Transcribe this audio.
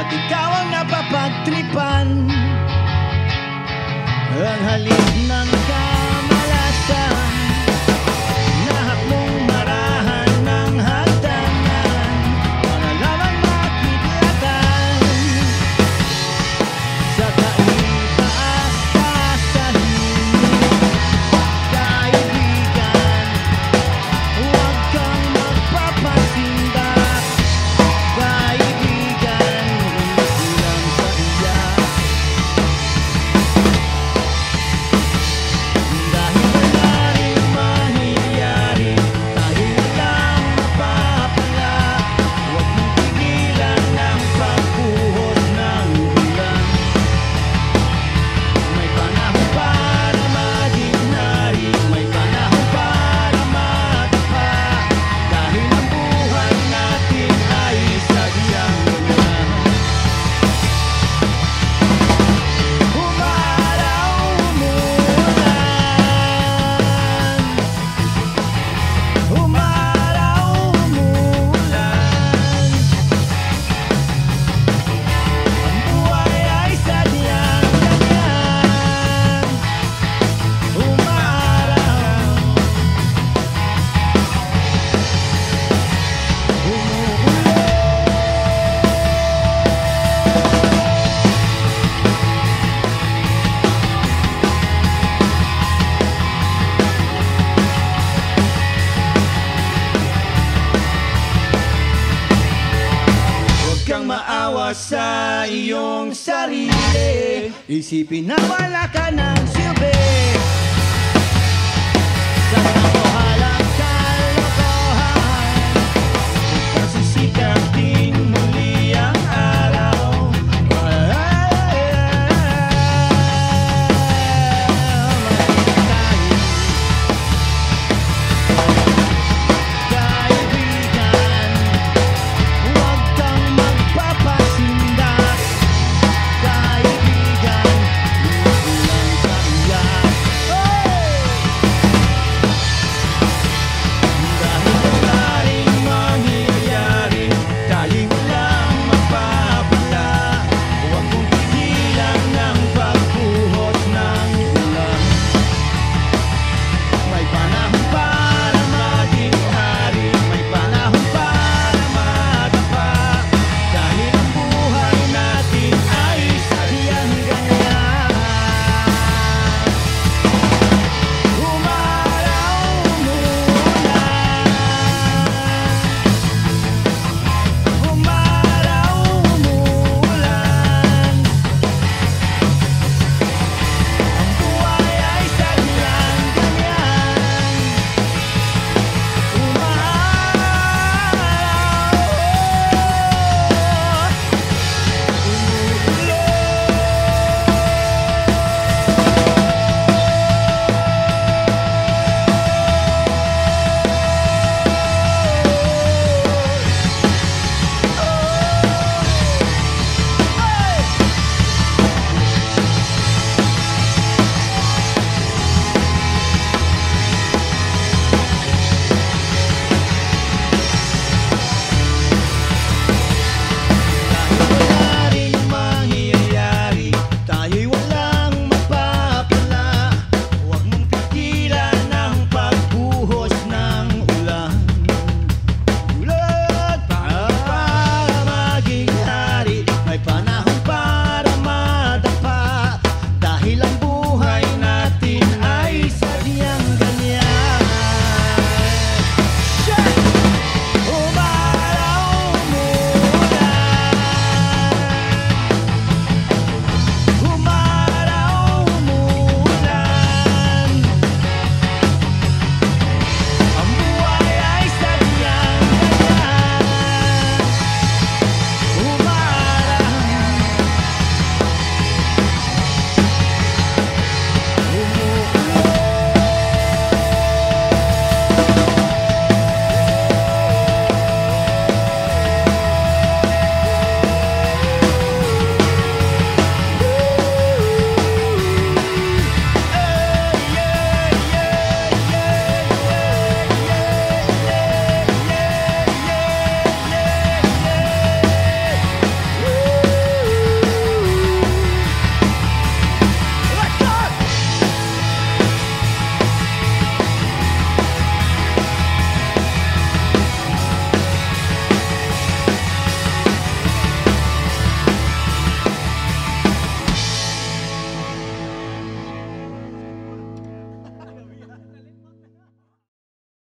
At ikaw ang napapagtripan, ang halip ng kamalasan, lahat mong marahan ng hagdanan, para lamang makitlatan sa kaitaas sa himig. Kaibigan, huwag kang magpapasindak. Kaibigan, hindi lang sa iya. Dahil wala rin mangyayari, tayo lang mapapala. Huwag mong pigilan ang pagbuhos ng ulan. May panahon para maginari, may panahon para matapa. Dahil ang buhay natin ay sadyang ganyan. Umaraw, umulan. Umaraw, umulan. Ang buhay ay sadyang ganyan. Umaraw, huwag kang maawa sa iyong sarili. Isipin na wala ka ng silbi.